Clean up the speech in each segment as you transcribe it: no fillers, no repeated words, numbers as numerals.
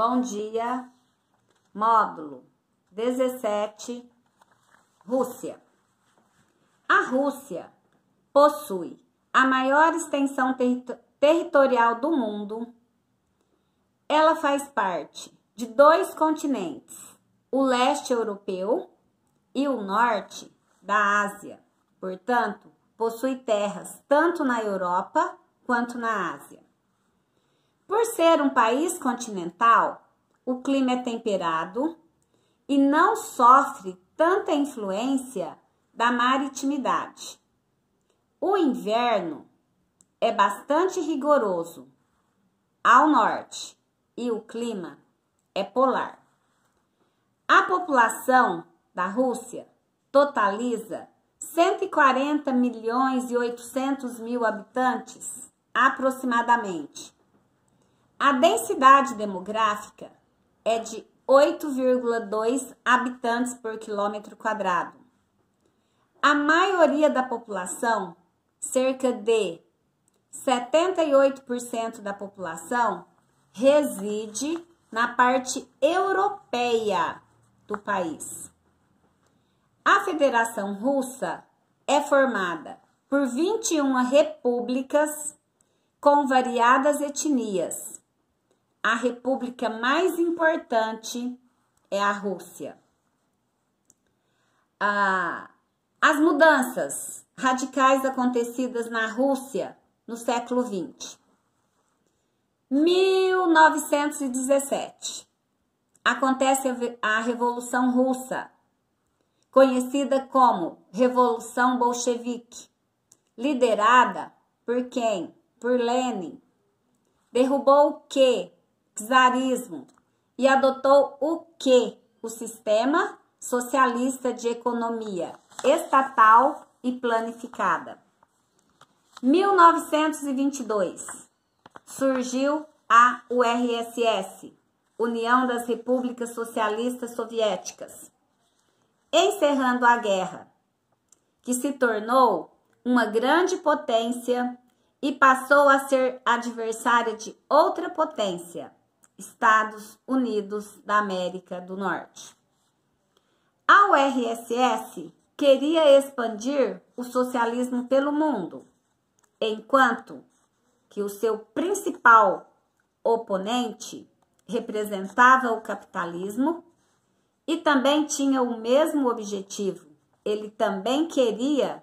Bom dia, módulo 17, Rússia. A Rússia possui a maior extensão territorial do mundo. Ela faz parte de dois continentes, o leste europeu e o norte da Ásia. Portanto, possui terras tanto na Europa quanto na Ásia. Por ser um país continental, o clima é temperado e não sofre tanta influência da maritimidade. O inverno é bastante rigoroso ao norte e o clima é polar. A população da Rússia totaliza 140 milhões e 800 mil habitantes, aproximadamente. A densidade demográfica é de 8,2 habitantes por quilômetro quadrado. A maioria da população, cerca de 78% da população, reside na parte europeia do país. A Federação Russa é formada por 21 repúblicas com variadas etnias. A república mais importante é a Rússia. As mudanças radicais acontecidas na Rússia no século XX. 1917. Acontece a Revolução Russa, conhecida como Revolução Bolchevique, liderada por quem? Por Lenin. Derrubou o quê? Czarismo e adotou o quê? O sistema socialista de economia estatal e planificada. 1922. Surgiu a URSS, União das Repúblicas Socialistas Soviéticas, encerrando a guerra, que se tornou uma grande potência e passou a ser adversária de outra potência, Estados Unidos da América do Norte. A URSS queria expandir o socialismo pelo mundo, enquanto que o seu principal oponente representava o capitalismo e também tinha o mesmo objetivo. Ele também queria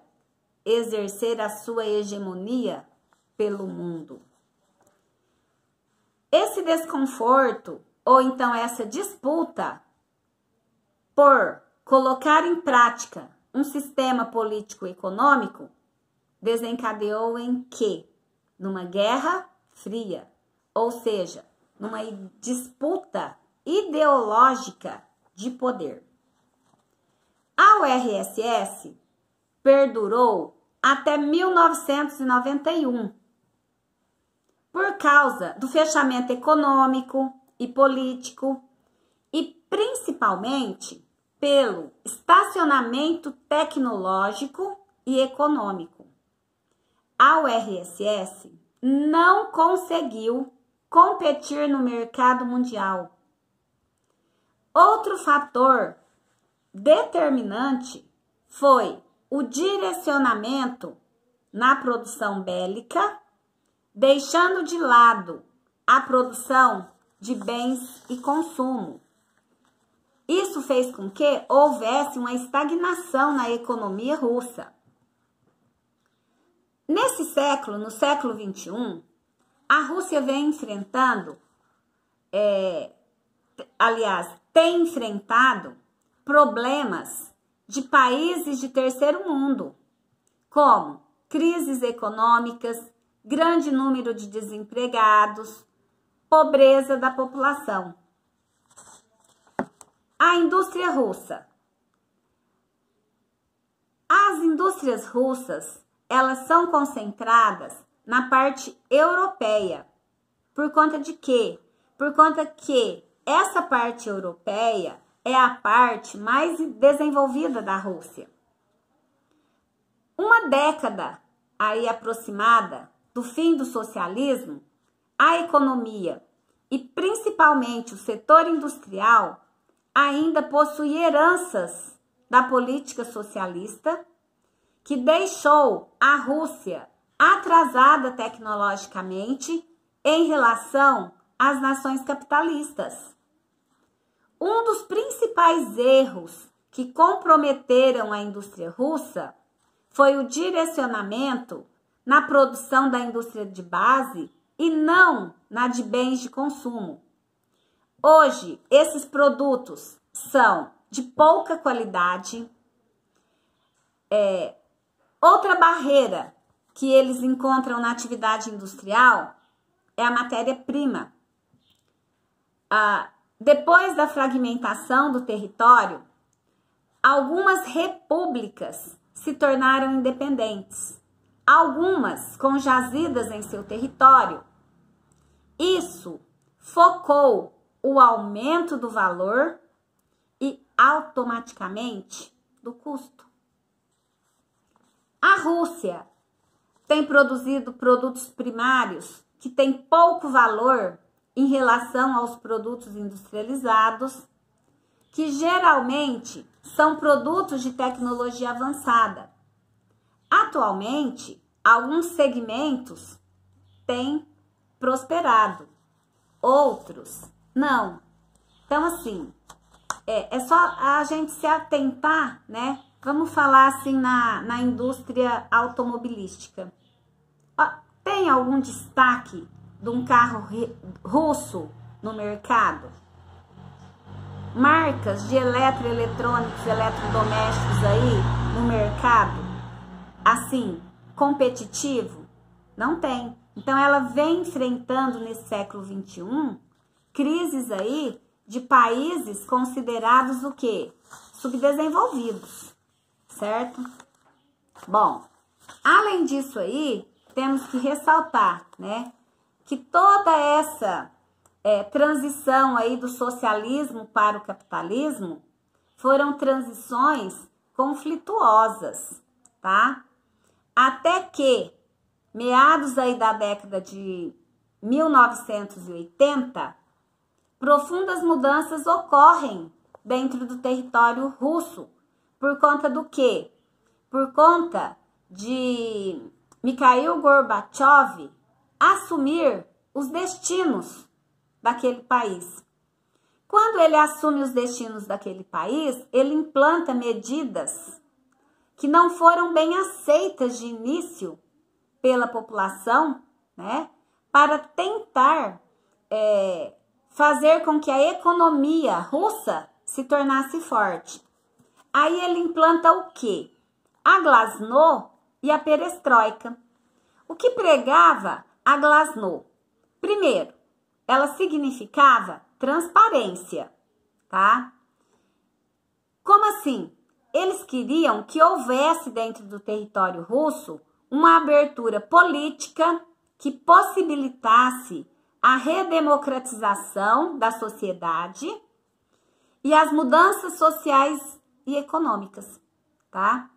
exercer a sua hegemonia pelo mundo. Esse desconforto, ou então essa disputa por colocar em prática um sistema político-econômico, desencadeou em quê? Numa guerra fria, ou seja, numa disputa ideológica de poder. A URSS perdurou até 1991, por causa do fechamento econômico e político e principalmente pelo estacionamento tecnológico e econômico. A URSS não conseguiu competir no mercado mundial. Outro fator determinante foi o direcionamento na produção bélica, deixando de lado a produção de bens e consumo. Isso fez com que houvesse uma estagnação na economia russa. Nesse século, no século XXI, a Rússia vem enfrentando, tem enfrentado problemas de países de terceiro mundo, como crises econômicas, grande número de desempregados, pobreza da população. A indústria russa. As indústrias russas, elas são concentradas na parte europeia. Por conta de quê? Por conta que essa parte europeia é a parte mais desenvolvida da Rússia. Uma década aí aproximada do fim do socialismo, a economia e principalmente o setor industrial ainda possui heranças da política socialista que deixou a Rússia atrasada tecnologicamente em relação às nações capitalistas. Um dos principais erros que comprometeram a indústria russa foi o direcionamento na produção da indústria de base e não na de bens de consumo. Hoje, esses produtos são de pouca qualidade. Outra barreira que eles encontram na atividade industrial é a matéria-prima. Depois da fragmentação do território, algumas repúblicas se tornaram independentes, algumas com jazidas em seu território. Isso focou o aumento do valor e automaticamente do custo. A Rússia tem produzido produtos primários que têm pouco valor em relação aos produtos industrializados, que geralmente são produtos de tecnologia avançada. Atualmente, alguns segmentos têm prosperado, outros não. Então, assim, é só a gente se atentar, né? Vamos falar assim na indústria automobilística. Tem algum destaque de um carro russo no mercado? Marcas de eletroeletrônicos, eletrodomésticos aí no mercado, assim, competitivo? Não tem. Então, ela vem enfrentando nesse século XXI crises aí de países considerados o quê? Subdesenvolvidos, certo? Bom, além disso aí, temos que ressaltar, né, que toda essa transição aí do socialismo para o capitalismo foram transições conflituosas, tá? Até que, meados aí da década de 1980, profundas mudanças ocorrem dentro do território russo. Por conta do quê? Por conta de Mikhail Gorbachev assumir os destinos daquele país. Quando ele assume os destinos daquele país, ele implanta medidas que não foram bem aceitas de início pela população, né? Para tentar fazer com que a economia russa se tornasse forte. Aí ele implanta o quê? A glasnost e a perestroika. O que pregava a glasnost? Primeiro, ela significava transparência, tá? Como assim? Eles queriam que houvesse dentro do território russo uma abertura política que possibilitasse a redemocratização da sociedade e as mudanças sociais e econômicas, tá?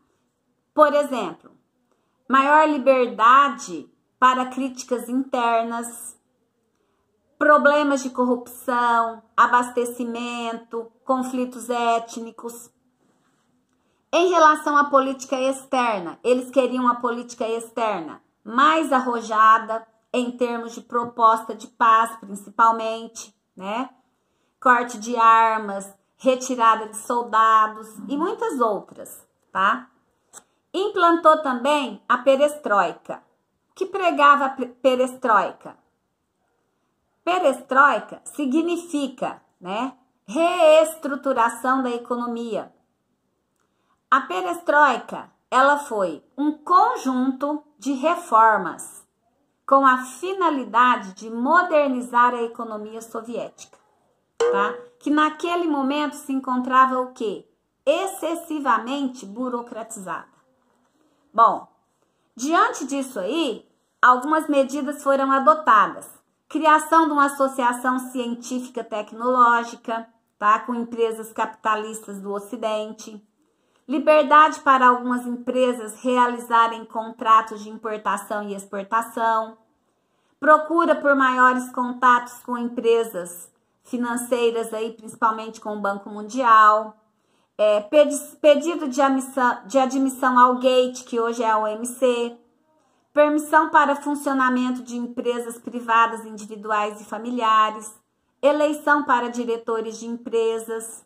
Por exemplo, maior liberdade para críticas internas, problemas de corrupção, abastecimento, conflitos étnicos. Em relação à política externa, eles queriam uma política externa mais arrojada em termos de proposta de paz, principalmente, né? Corte de armas, retirada de soldados e muitas outras, tá? Implantou também a perestroika. O que pregava a perestroika? Perestroika significa, né, reestruturação da economia. A perestroika, ela foi um conjunto de reformas com a finalidade de modernizar a economia soviética, tá? Que naquele momento se encontrava o quê? Excessivamente burocratizada. Bom, diante disso aí, algumas medidas foram adotadas. Criação de uma associação científica tecnológica, tá? Com empresas capitalistas do Ocidente. Liberdade para algumas empresas realizarem contratos de importação e exportação. procura por maiores contatos com empresas financeiras, aí, principalmente com o Banco Mundial, pedido de admissão ao GATE, que hoje é a OMC, permissão para funcionamento de empresas privadas, individuais e familiares, eleição para diretores de empresas,